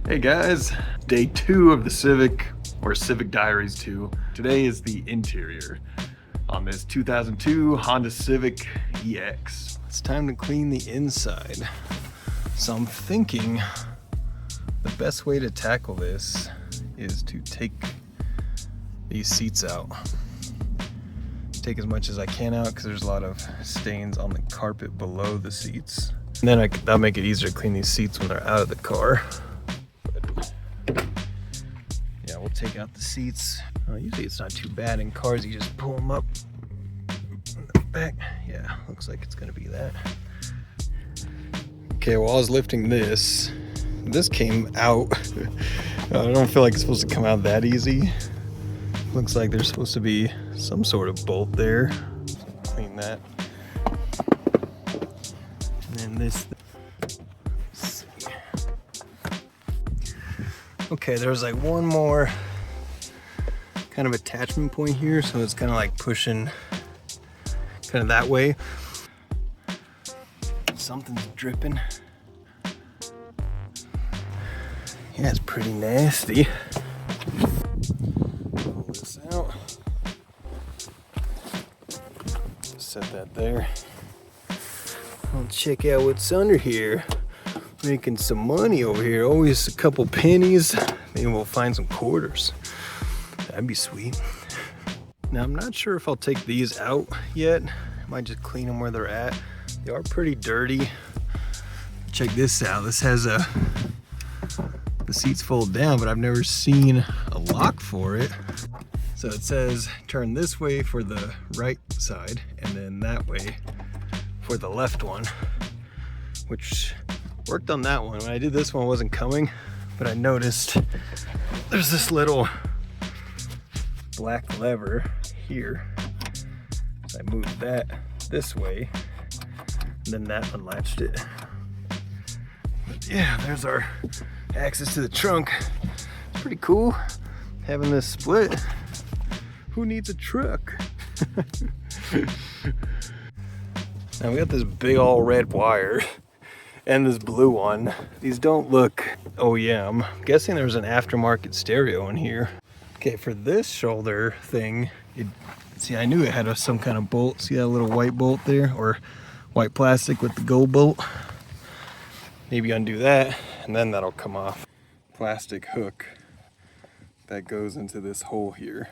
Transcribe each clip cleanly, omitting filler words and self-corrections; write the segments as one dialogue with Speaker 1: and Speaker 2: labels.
Speaker 1: Hey guys, day 2 of the Civic, or Civic Diaries 2. Today is the interior on this 2002 Honda Civic EX. It's time to clean the inside. So I'm thinking the best way to tackle this is to take these seats out. Take as much as I can out because there's a lot of stains on the carpet below the seats. And then that'll make it easier to clean these seats when they're out of the car. Yeah, we'll take out the seats. Usually it's not too bad in cars. You just pull them up in the back. Yeah, looks like it's gonna be that. Okay, while I was lifting this came out. I don't feel like it's supposed to come out that easy. Looks like there's supposed to be some sort of bolt there. So clean that. And then this. Let's see. Okay, there's like one more kind of attachment point here, so it's kind of like pushing kind of that way. Something's dripping. Yeah, it's pretty nasty. Pull this out. Just set that there. I'll check out what's under here. Making some money over here. Always a couple pennies. Maybe we'll find some quarters. That'd be sweet. Now I'm not sure if I'll take these out yet. I might just clean them where they're at. They are pretty dirty. Check this out. This has the seats fold down, but I've never seen a lock for it. So it says turn this way for the right side and then that way for the left one, which worked on that one. When I did this one, it wasn't coming, but I noticed there's this little black lever here. So I moved that this way, and then that unlatched it. But yeah, there's our access to the trunk. It's pretty cool having this split. Who needs a truck? Now we got this big all red wire and this blue one. These don't look OEM. I'm guessing there's an aftermarket stereo in here. Okay, for this shoulder thing, see, I knew it had some kind of bolt. See that little white bolt there, or white plastic with the gold bolt? Maybe undo that, and then that'll come off. Plastic hook that goes into this hole here.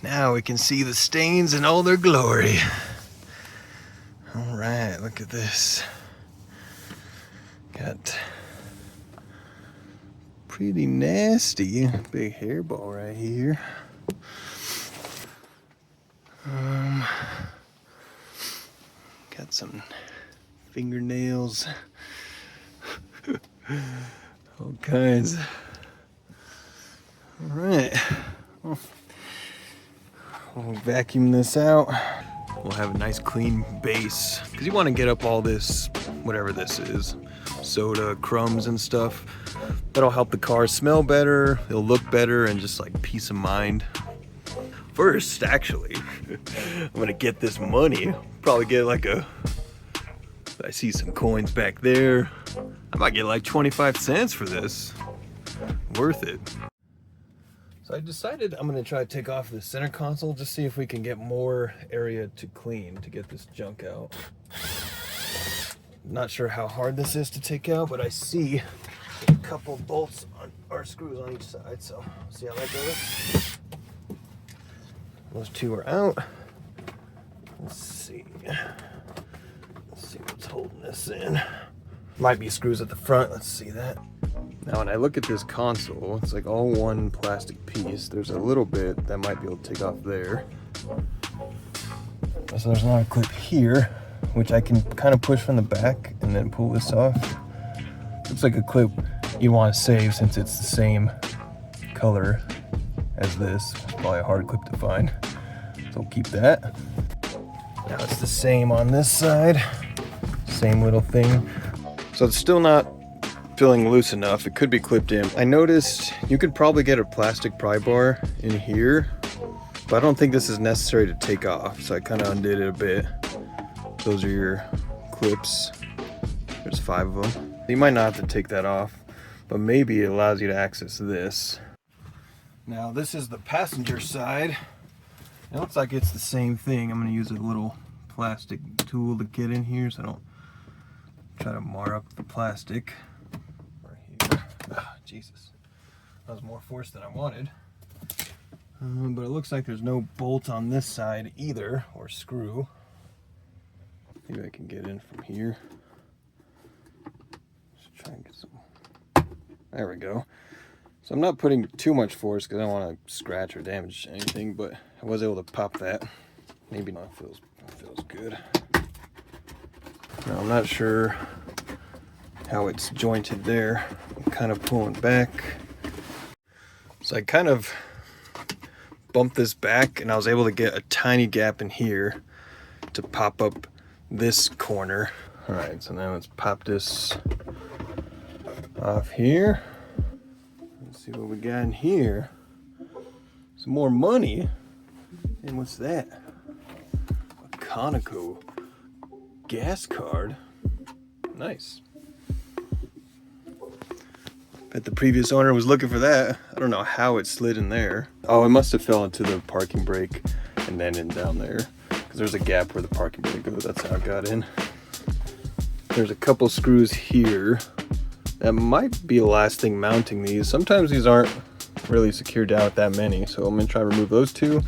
Speaker 1: Now we can see the stains in all their glory. All right, look at this. Got pretty nasty big hairball right here. Got some fingernails. All kinds. All right. Well, we'll vacuum this out. We'll have a nice clean base, because you want to get up all this, whatever this is, soda, crumbs and stuff. That'll help the car smell better, it'll look better, and just like peace of mind. First, actually, I'm gonna get this money. Probably get like I see some coins back there. I might get like 25 cents for this. Worth it. So I decided I'm gonna try to take off the center console, just see if we can get more area to clean to get this junk out. Not sure how hard this is to take out, but I see a couple bolts or screws on each side, so see how that goes. Those two are out. Let's see what's holding this in. Might be screws at the front, let's see that. Now when I look at this console, it's like all one plastic piece. There's a little bit that might be able to take off there. So there's not a clip here, which I can kind of push from the back and then pull this off. Looks like a clip you want to save since it's the same color as this. It's probably a hard clip to find, so we'll keep that. Now it's the same on this side, same little thing. So it's still not feeling loose enough. It could be clipped in. I noticed you could probably get a plastic pry bar in here, but I don't think this is necessary to take off. So I kind of undid it a bit. Those are your clips. There's 5 of them. You might not have to take that off, but maybe it allows you to access this. Now this is the passenger side. It looks like it's the same thing. I'm going to use a little plastic tool to get in here so I don't try to mar up the plastic. Right here. Ah, Jesus. That was more force than I wanted. But it looks like there's no bolt on this side either, or screw. Maybe I can get in from here. Just try and get some. There we go. So I'm not putting too much force because I don't want to scratch or damage anything, but I was able to pop that. Maybe not. Feels good. Now I'm not sure how it's jointed there. I'm kind of pulling back. So I kind of bumped this back and I was able to get a tiny gap in here to pop up this corner. All right, so now let's pop this off here. Let's see what we got in here. Some more money. And what's that? A Conoco gas card. Nice. Bet the previous owner was looking for that. I don't know how it slid in there. Oh, it must have fell into the parking brake and then in down there. Because there's a gap where the parking brake goes. That's how it got in. There's a couple screws here. That might be the last thing mounting these. Sometimes these aren't really secured down with that many. So I'm going to try to remove those 2.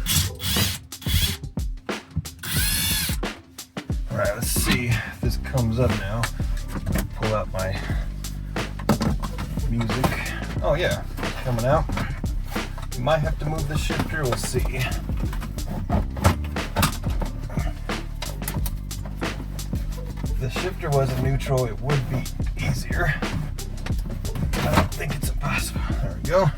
Speaker 1: All right, let's see if this comes up now. Pull out my music. Oh yeah, it's coming out. You might have to move the shifter, we'll see. If the shifter wasn't neutral, it would be easier. I don't think it's impossible. There we go.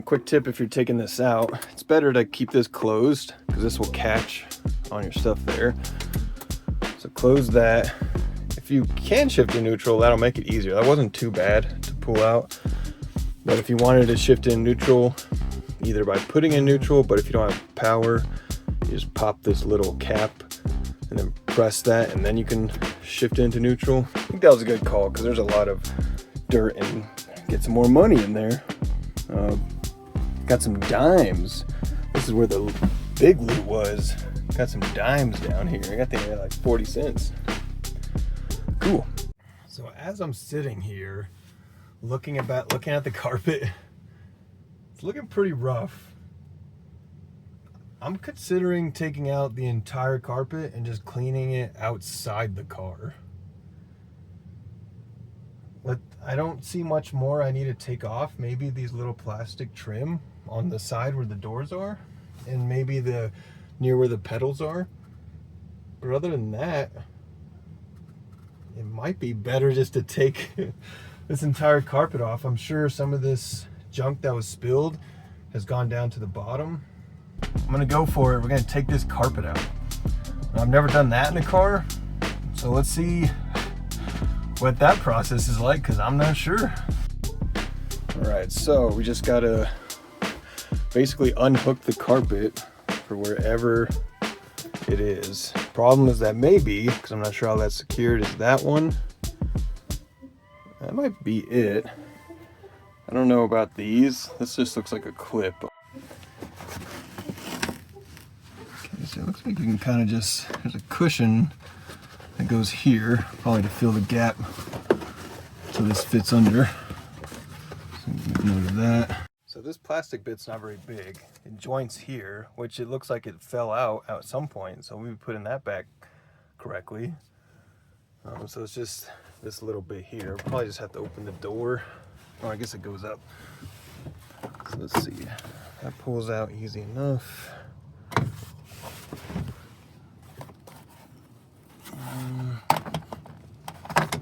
Speaker 1: Quick tip if you're taking this out, it's better to keep this closed because this will catch on your stuff there. So close that. If you can shift to neutral, that'll make it easier. That wasn't too bad to pull out. But if you wanted to shift in neutral, either by putting in neutral, but if you don't have power, you just pop this little cap and then press that, and then you can shift into neutral. I think that was a good call because there's a lot of dirt and get some more money in there. Got some dimes. This is where the big loot was. Got some dimes down here. I got the like 40 cents. Cool. So as I'm sitting here looking at the carpet, it's looking pretty rough. I'm considering taking out the entire carpet and just cleaning it outside the car. I don't see much more I need to take off. Maybe these little plastic trim on the side where the doors are, and maybe the near where the pedals are. But other than that, it might be better just to take this entire carpet off. I'm sure some of this junk that was spilled has gone down to the bottom. I'm gonna go for it. We're gonna take this carpet out. I've never done that in a car, so let's see what that process is like, because I'm not sure. All right, so we just gotta basically unhook the carpet for wherever it is. Problem is that maybe, because I'm not sure how that's secured, is that one. That might be it. I don't know about these. This just looks like a clip. Okay, so it looks like you can kind of just, there's a cushion that goes here, probably to fill the gap so this fits under. So make note of that. So this plastic bit's not very big. It joints here, which it looks like it fell out at some point, so we'll be putting that back correctly. So it's just this little bit here. Probably just have to open the door. Oh, I guess it goes up. So let's see. That pulls out easy enough.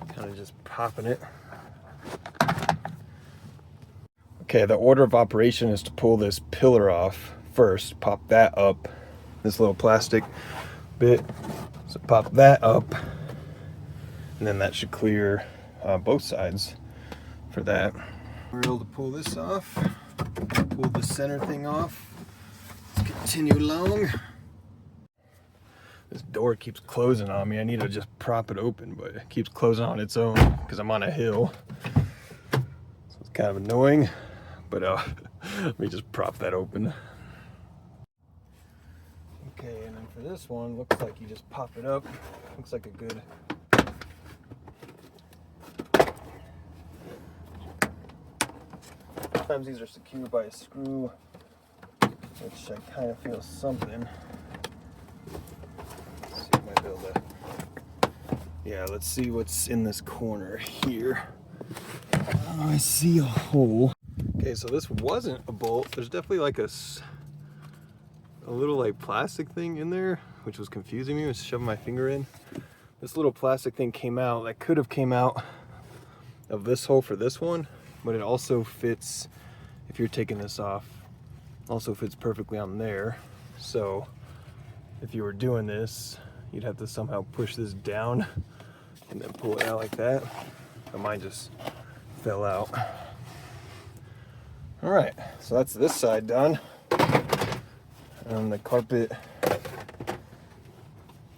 Speaker 1: Kind of just popping it. Okay, the order of operation is to pull this pillar off first. Pop that up. This little plastic bit. So pop that up. And then that should clear both sides for that. We're able to pull this off. Pull the center thing off. Let's continue along. This door keeps closing on me. I need to just prop it open, but it keeps closing on its own because I'm on a hill. So it's kind of annoying, but let me just prop that open. Okay, and then for this one, looks like you just pop it up. Looks like a good. Sometimes these are secured by a screw, which I kind of feel something. Let's see if I might be able to. Yeah, let's see what's in this corner here. Oh, I see a hole. Okay, so this wasn't a bolt. There's definitely like a little like plastic thing in there, which was confusing me. I was shoving my finger in. This little plastic thing came out. That could have came out of this hole for this one, but it also fits, if you're taking this off, also fits perfectly on there. So if you were doing this, you'd have to somehow push this down and then pull it out like that. But mine just fell out. All right, so that's this side done. And the carpet,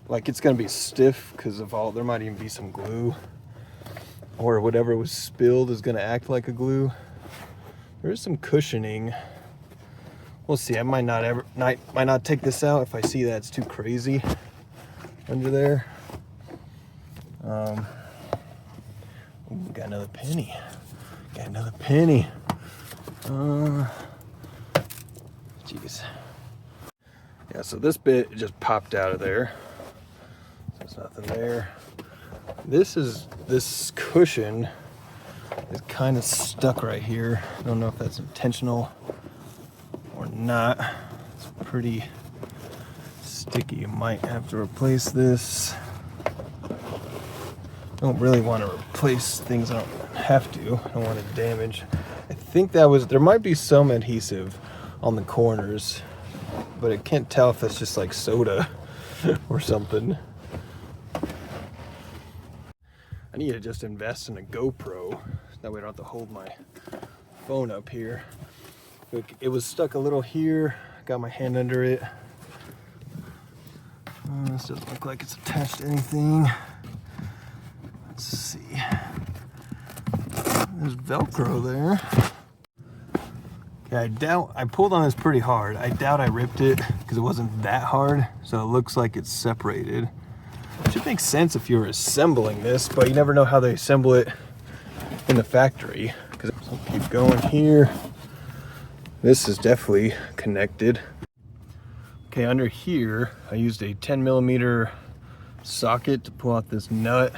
Speaker 1: like, it's gonna be stiff because of all, there might even be some glue, or whatever was spilled is gonna act like a glue. There is some cushioning. We'll see. I might not take this out if I see that it's too crazy under there. Ooh, got another penny. Got another penny. Jeez. Yeah, so this bit just popped out of there. So there's nothing there. This cushion is kind of stuck right here. I don't know if that's intentional or not. It's pretty sticky. You might have to replace this. I don't really want to replace things I don't have to. I don't want to damage. I think there might be some adhesive on the corners, but I can't tell if that's just like soda or something. I need to just invest in a GoPro. That way I don't have to hold my phone up here. It was stuck a little here. Got my hand under it. This doesn't look like it's attached to anything. Let's see. There's Velcro there. Yeah, I pulled on this pretty hard. I doubt I ripped it because it wasn't that hard. So it looks like it's separated. It should make sense if you're assembling this, but you never know how they assemble it in the factory. So keep going here. This is definitely connected. Okay, under here, I used a 10mm socket to pull out this nut.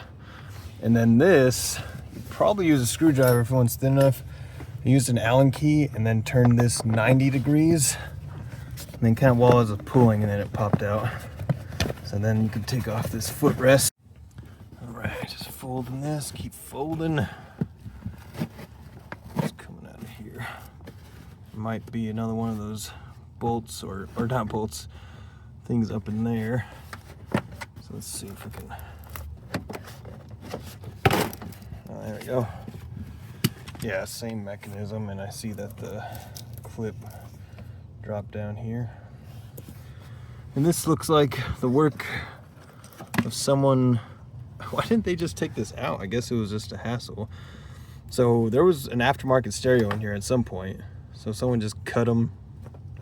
Speaker 1: And then this, you probably use a screwdriver if one's thin enough. I used an Allen key and then turned this 90 degrees. And then kind of while I was pulling, and then it popped out. So then you can take off this footrest. All right, just folding this, keep folding. It's coming out of here. Might be another one of those bolts, or not bolts, things up in there. So let's see if we can. Oh, there we go. Yeah, same mechanism, and I see that the clip dropped down here. And this looks like the work of someone. Why didn't they just take this out? I guess it was just a hassle. So there was an aftermarket stereo in here at some point. So someone just cut them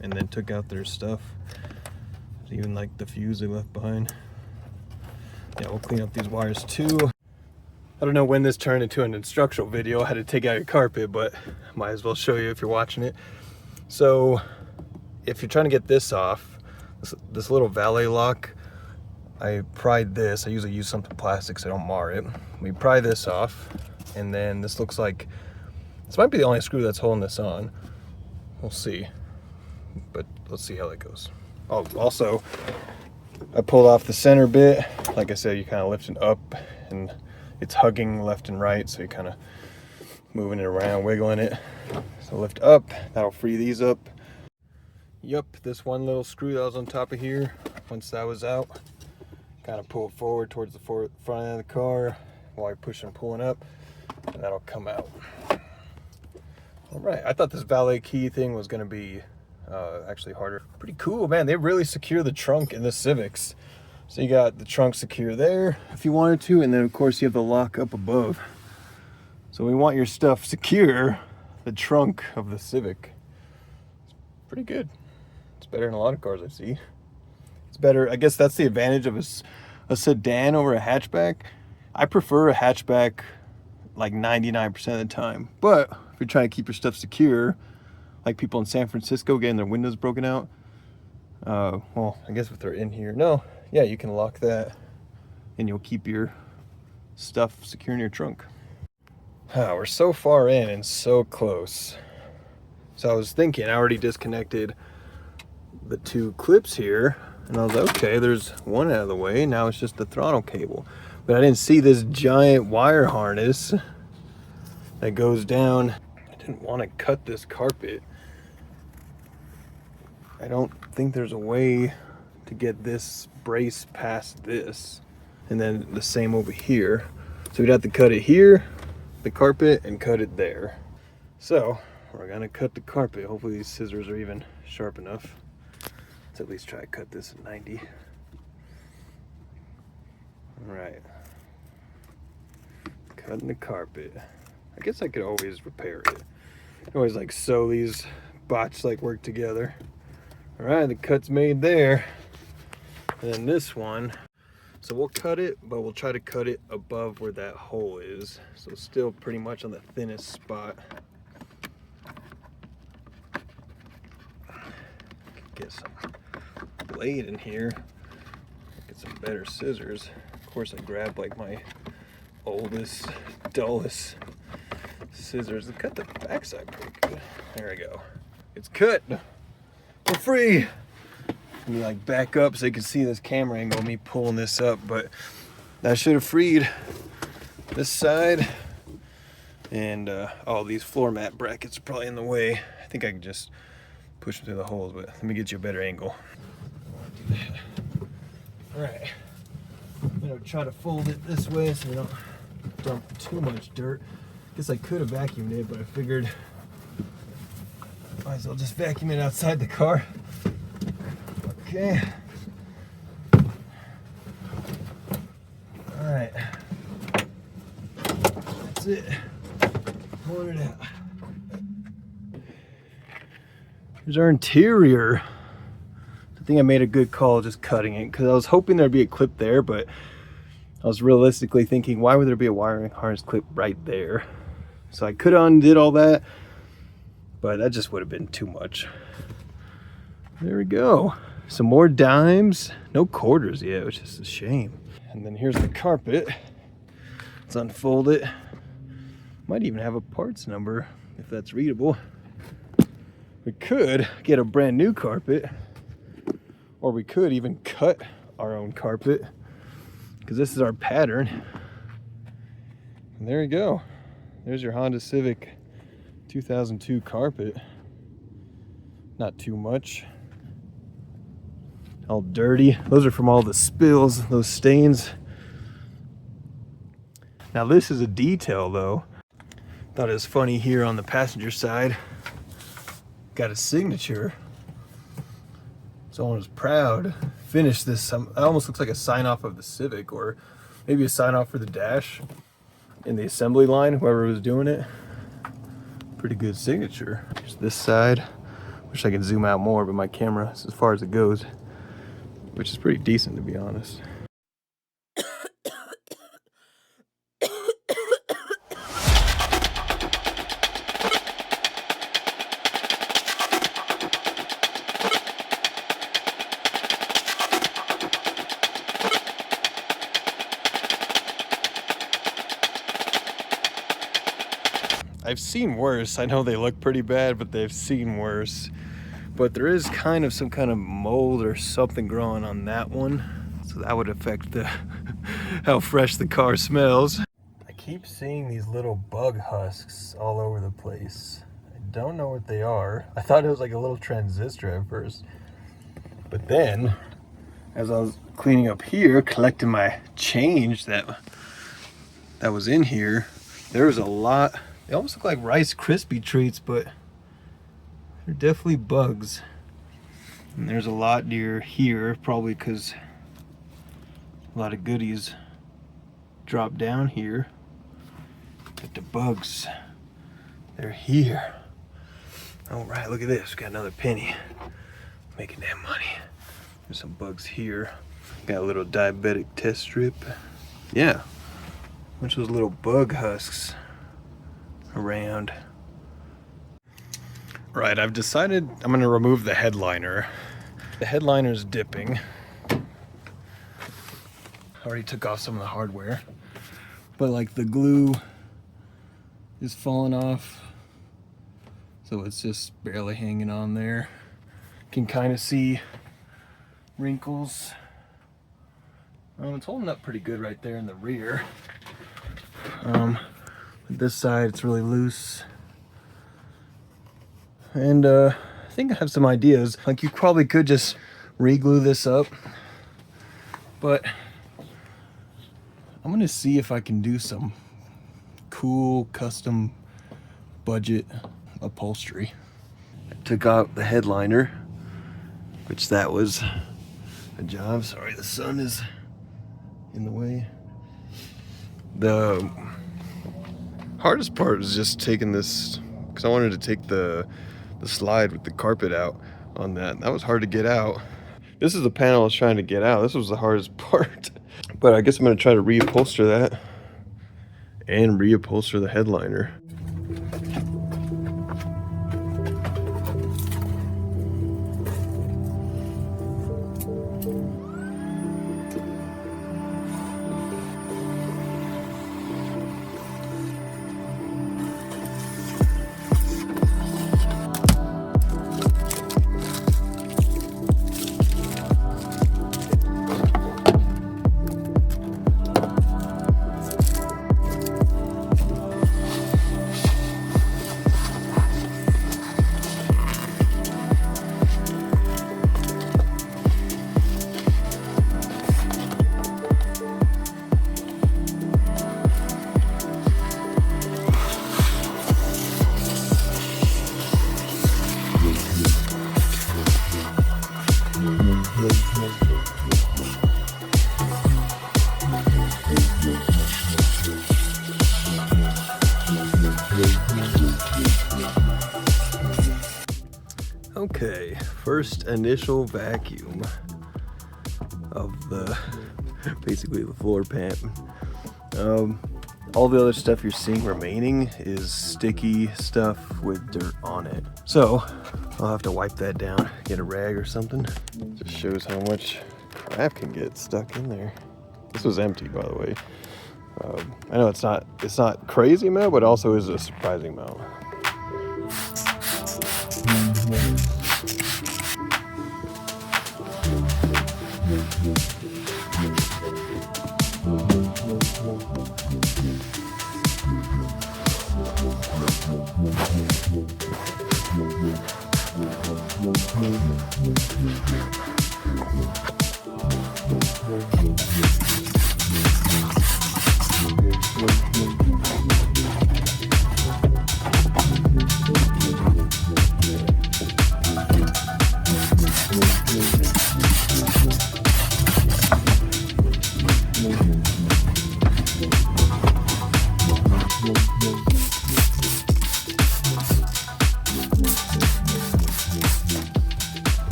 Speaker 1: and then took out their stuff. Even like the fuse they left behind. Yeah, we'll clean up these wires too. I don't know when this turned into an instructional video. I had to take out your carpet, but might as well show you if you're watching it. So if you're trying to get this off, this little valet lock, I pried this. I usually use something plastic so I don't mar it. We pry this off, and then this looks like, this might be the only screw that's holding this on. We'll see, but let's see how that goes. Oh, also, I pulled off the center bit. Like I said, you kind of lifting up, and it's hugging left and right, so you're kind of moving it around, wiggling it. So lift up, that'll free these up. Yep, this one little screw that was on top of here, once that was out, kind of pull it forward towards the front end of the car while you're pushing and pulling up, and that'll come out. All right, I thought this valet key thing was gonna be actually harder. Pretty cool, man. They really secure the trunk in the Civics. So you got the trunk secure there if you wanted to, and then of course you have the lock up above. So we want your stuff secure, the trunk of the Civic. It's pretty good. It's better than a lot of cars I see. It's better, I guess that's the advantage of a sedan over a hatchback. I prefer a hatchback like 99% of the time. But if you're trying to keep your stuff secure, like people in San Francisco getting their windows broken out, well, I guess if they're in here, no, yeah, you can lock that and you'll keep your stuff secure in your trunk. We're so far in and so close. So I was thinking, I already disconnected the two clips here, and I was like, okay, there's one out of the way. Now it's just the throttle cable. But I didn't see this giant wire harness that goes down. I didn't want to cut this carpet. I don't think there's a way to get this brace past this. And then the same over here. So we'd have to cut it here, the carpet, and cut it there. So we're gonna cut the carpet. Hopefully these scissors are even sharp enough. Let's at least try to cut this at 90. All right. Cutting the carpet. I guess I could always repair it. I can always like sew these botch like work together. All right, the cut's made there. And then this one, so we'll cut it, but we'll try to cut it above where that hole is. So it's still pretty much on the thinnest spot. Get some blade in here. Get some better scissors. Of course, I grabbed like my oldest, dullest scissors to cut the backside pretty good. There we go. It's cut. We're free. Let me like back up so you can see this camera angle of me pulling this up, but that should have freed this side. And all these floor mat brackets are probably in the way. I think I can just push them through the holes, but let me get you a better angle. All right, I'm gonna try to fold it this way so we don't dump too much dirt. Guess I could have vacuumed it, but I figured might as well just vacuum it outside the car. Okay. All right. That's it. Pulling it out. Here's our interior. I think I made a good call just cutting it, because I was hoping there'd be a clip there, but I was realistically thinking, why would there be a wiring harness clip right there? So I could have undid all that, but that just would have been too much. There we go. Some more dimes. No quarters yet, which is a shame. And then here's the carpet. Let's unfold it. Might even have a parts number if that's readable. We could get a brand new carpet, or we could even cut our own carpet, because this is our pattern. And there you go. There's your Honda Civic 2002 carpet. Not too much. All dirty. Those are from all the spills, those stains. Now this is a detail though. Thought it was funny here on the passenger side. Got a signature. Someone was proud. Finished this. It almost looks like a sign off of the Civic, or maybe a sign off for the dash in the assembly line, whoever was doing it. Pretty good signature. Here's this side. Wish I could zoom out more, but my camera is as far as it goes, which is pretty decent to be honest. I've seen worse. I know they look pretty bad, but they've seen worse. But there is kind of some kind of mold or something growing on that one. So that would affect the how fresh the car smells. I keep seeing these little bug husks all over the place. I don't know what they are. I thought it was like a little transistor at first. But then, as I was cleaning up here, collecting my change that was in here, there was a lot. They almost look like Rice Krispie treats, but they're definitely bugs. And there's a lot near here, probably because a lot of goodies drop down here. But the bugs, they're here. All right, look at this. We got another penny. Making that money. There's some bugs here. Got a little diabetic test strip. Yeah, a bunch of those little bug husks around. Right, I've decided I'm gonna remove the headliner. The headliner's dipping. Already took off some of the hardware, but like the glue is falling off, so it's just barely hanging on there. Can kind of see wrinkles. It's holding up pretty good right there in the rear. This side it's really loose, and I think I have some ideas. Like, you probably could just re-glue this up, but I'm gonna see if I can do some cool custom budget upholstery. I took out the headliner, which that was a job. Sorry, the sun is in the way. The hardest part was just taking this, because I wanted to take the slide with the carpet out on that. That was hard to get out. This is the panel I was trying to get out. This was the hardest part. But I guess I'm gonna try to reupholster that and reupholster the headliner. Okay, first initial vacuum of the basically the floor pan. All the other stuff you're seeing remaining is sticky stuff with dirt on it. So I'll have to wipe that down, get a rag or something. Just shows how much crap can get stuck in there. This was empty, by the way. I know it's not crazy amount, but also is a surprising amount.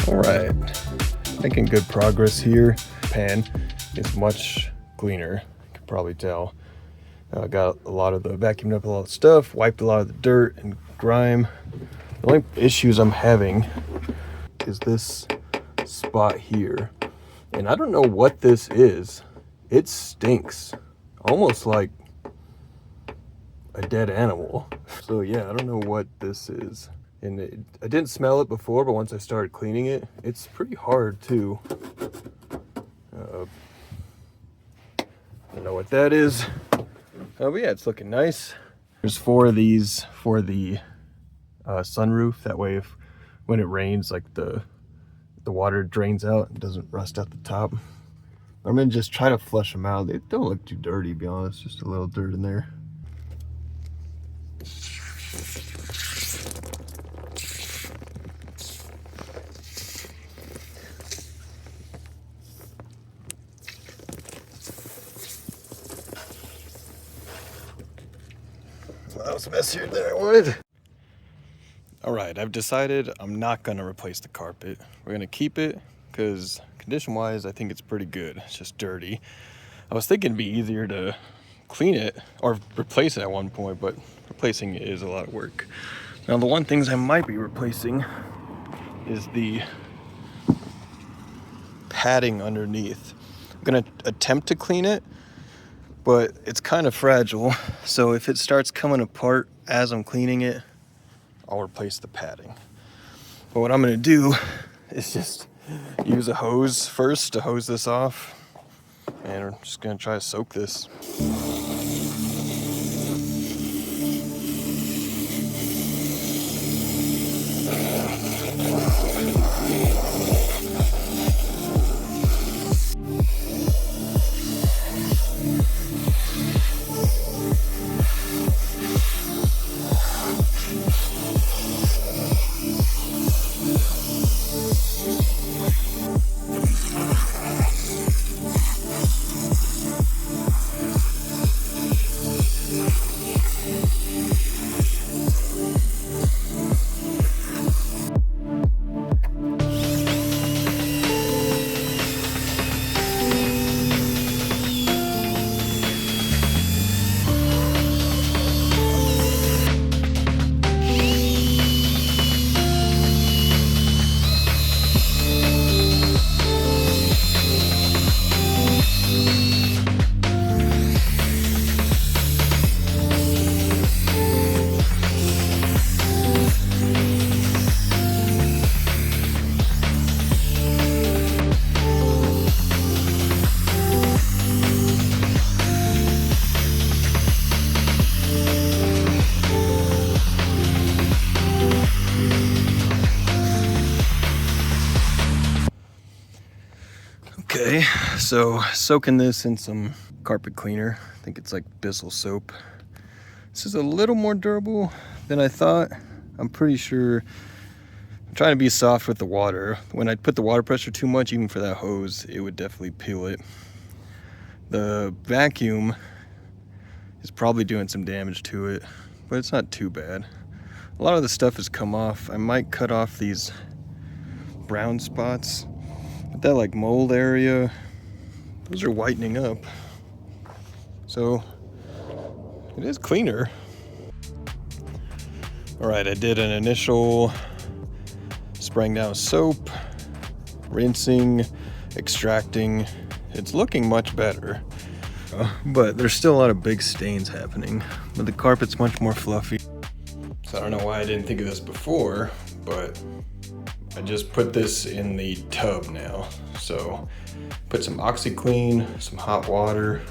Speaker 1: All right, making good progress here. Pan is much cleaner, you can probably tell. Got a lot of the, vacuumed up a lot of stuff, wiped a lot of the dirt and grime. The only issues I'm having is this spot here. And I don't know what this is. It stinks. Almost like a dead animal. So yeah, I don't know what this is. And I didn't smell it before, but once I started cleaning it, it's pretty hard too. I don't know what that is. But yeah, it's looking nice. There's 4 of these for the sunroof. That way, when it rains, like the water drains out and doesn't rust at the top. I'm gonna just try to flush them out. They don't look too dirty, to be honest. Just a little dirt in there. Well, that was messier than I wanted. All right, I've decided I'm not gonna replace the carpet. We're gonna keep it because condition-wise, I think it's pretty good. It's just dirty. I was thinking it'd be easier to clean it or replace it at one point, but replacing it is a lot of work. Now, the one things I might be replacing is the padding underneath. I'm gonna attempt to clean it, but it's kind of fragile. So if it starts coming apart as I'm cleaning it, I'll replace the padding. But what I'm gonna do is just use a hose first to hose this off. And we're just gonna try to soak this. Okay, so soaking this in some carpet cleaner. I think it's like Bissell soap. This is a little more durable than I thought. I'm pretty sure. I'm trying to be soft with the water. When I put the water pressure too much, even for that hose, it would definitely peel it. The vacuum is probably doing some damage to it, but it's not too bad. A lot of the stuff has come off. I might cut off these brown spots. But that like mold area, those are whitening up. So it is cleaner. All right, I did an initial spraying down soap, rinsing, extracting. It's looking much better, but there's still a lot of big stains happening. But the carpet's much more fluffy. So I don't know why I didn't think of this before, but I just put this in the tub now. So put some OxiClean, some hot water,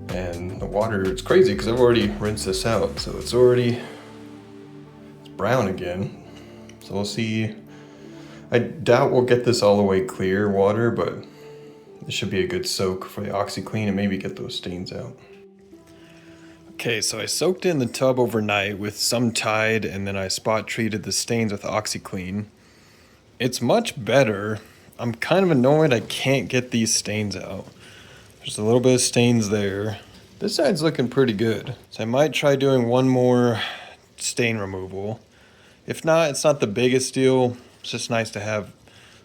Speaker 1: and the water, it's crazy because I've already rinsed this out. So it's brown again. So we'll see. I doubt we'll get this all the way clear water, but this should be a good soak for the OxiClean and maybe get those stains out. Okay, so I soaked in the tub overnight with some Tide, and then I spot treated the stains with OxiClean. It's much better. I'm kind of annoyed I can't get these stains out. There's a little bit of stains there. This side's looking pretty good. So I might try doing one more stain removal. If not, it's not the biggest deal. It's just nice to have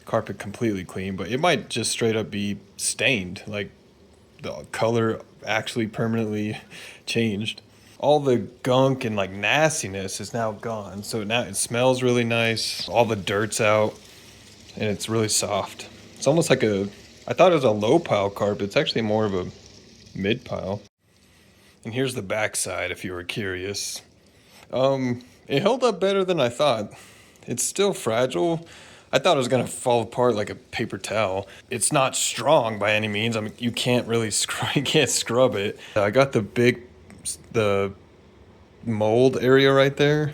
Speaker 1: carpet completely clean, but it might just straight up be stained, like the color actually permanently changed. All the gunk and like nastiness is now gone. So now it smells really nice. All the dirt's out and it's really soft. It's almost like I thought it was a low pile carpet. It's actually more of a mid pile. And here's the back side if you were curious. It held up better than I thought. It's still fragile. I thought it was gonna fall apart like a paper towel. It's not strong by any means. I mean, you can't really you can't scrub it. I got the mold area right there.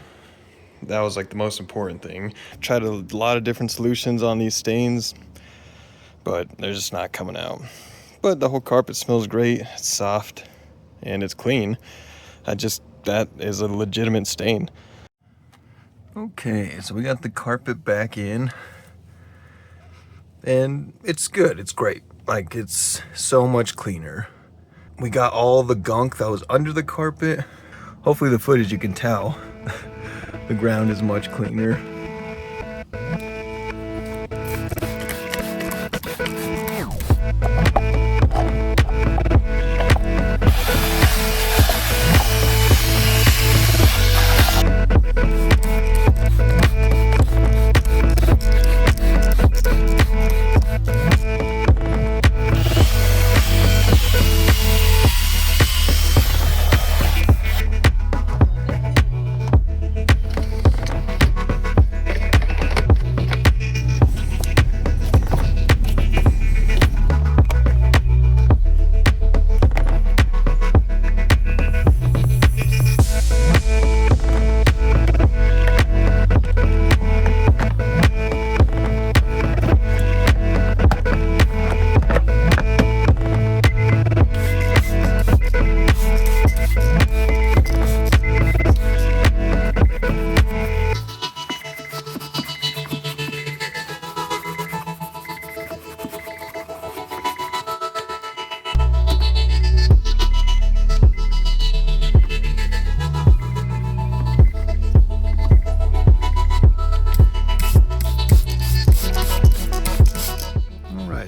Speaker 1: That was like the most important thing. Tried a lot of different solutions on these stains, but they're just not coming out. But the whole carpet smells great. It's soft and it's clean. That is a legitimate stain. Okay, so we got the carpet back in, and it's good. It's great. Like, it's so much cleaner. We got all the gunk that was under the carpet. Hopefully the footage you can tell the ground is much cleaner.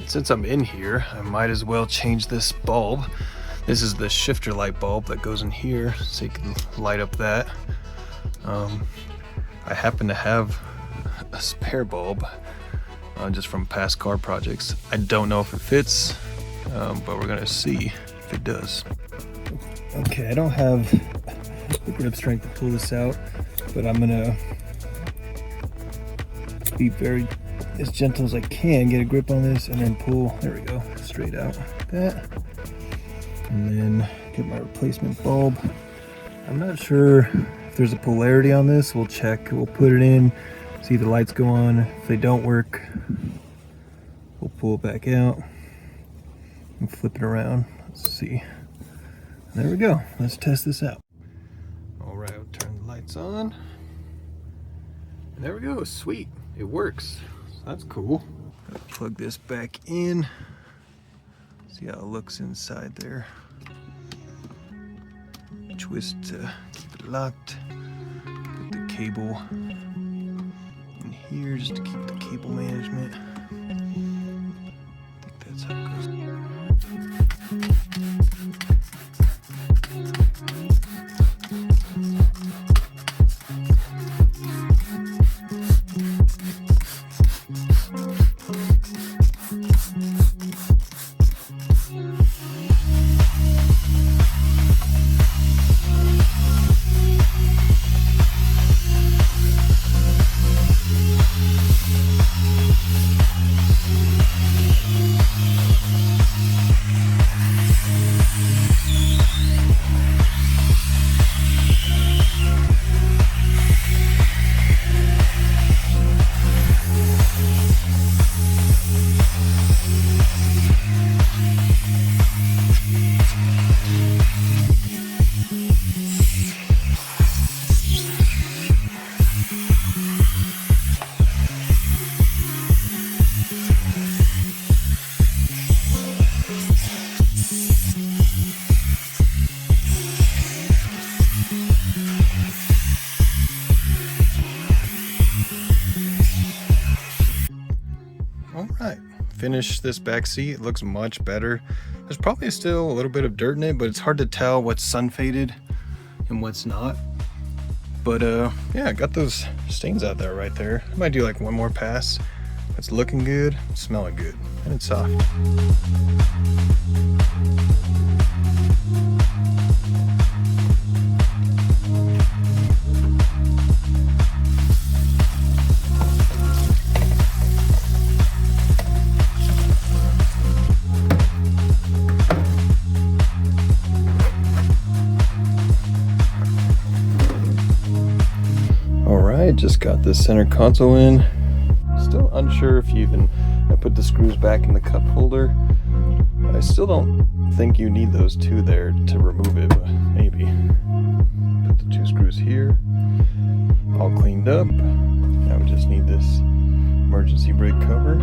Speaker 1: Since I'm in here, I might as well change this bulb. This is the shifter light bulb that goes in here, so you can light up that. I happen to have a spare bulb just from past car projects. I don't know if it fits, but we're gonna see if it does. Okay, I don't have the grip strength to pull this out, but I'm gonna be very as gentle as I can, get a grip on this, and then pull, there we go, straight out like that. And then get my replacement bulb. I'm not sure if there's a polarity on this. We'll check, we'll put it in, see the lights go on. If they don't work, we'll pull it back out and flip it around. Let's see. There we go, let's test this out. All right, I'll turn the lights on. And there we go, sweet, it works. That's cool. Plug this back in. See how it looks inside there. Twist to keep it locked. Put the cable in here just to keep the cable management. I think that's how it goes. Finish this back seat. It looks much better. There's probably still a little bit of dirt in it, but it's hard to tell what's sun faded and what's not. But yeah, I got those stains out there right there. I might do like one more pass It's looking good, smelling good, and it's soft. Alright, just got this center console in. Still unsure if I put the screws back in the cup holder. I still don't think you need those two there to remove it, but maybe. Put the two screws here, all cleaned up. Now we just need this emergency brake cover.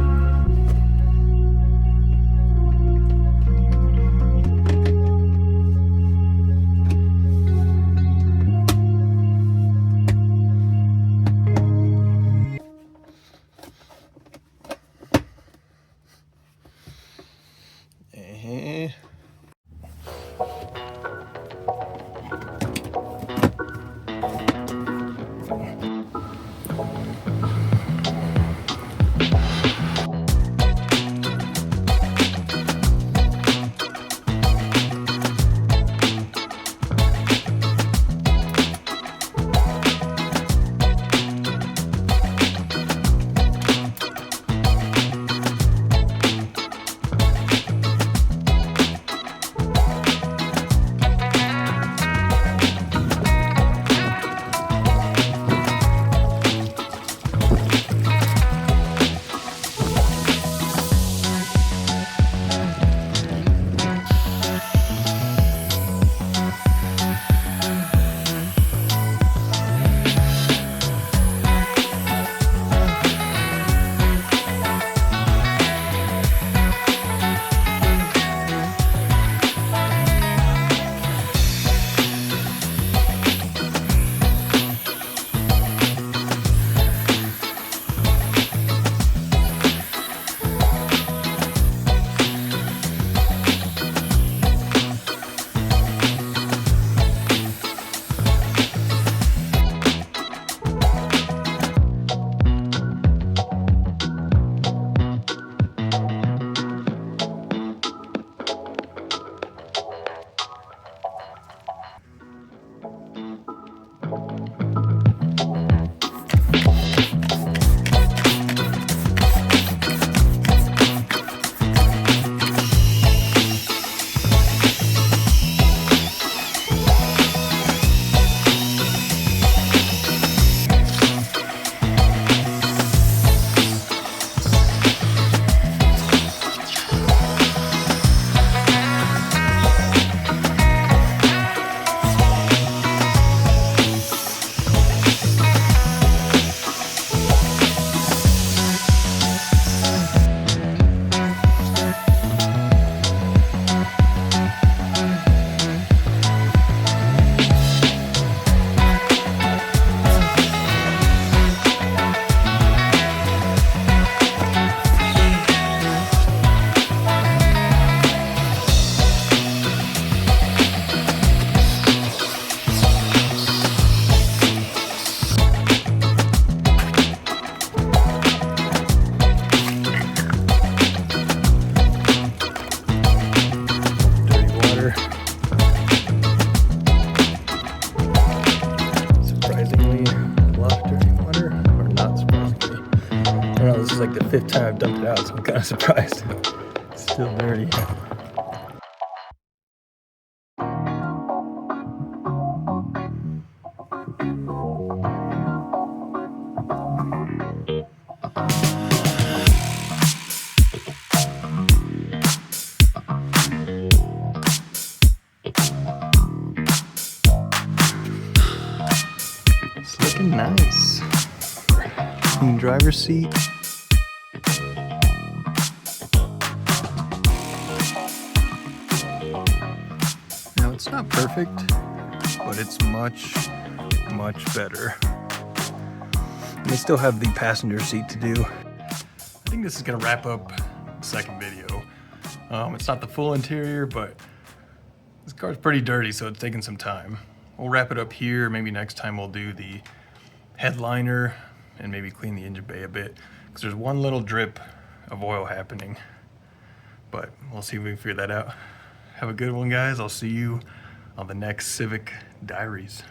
Speaker 1: This is like the 5th time I've dumped it out, so I'm kind of surprised. It's still dirty. It's looking nice. Clean driver's seat. Now it's not perfect, but it's much better. And they still have the passenger seat to do. I think this is gonna wrap up the second video. It's not the full interior, but this car's pretty dirty, so it's taking some time. We'll wrap it up here. Maybe next time we'll do the headliner and maybe clean the engine bay a bit. because there's one little drip of oil happening, but we'll see if we can figure that out. Have a good one, guys. I'll see you on the next Civic Diaries.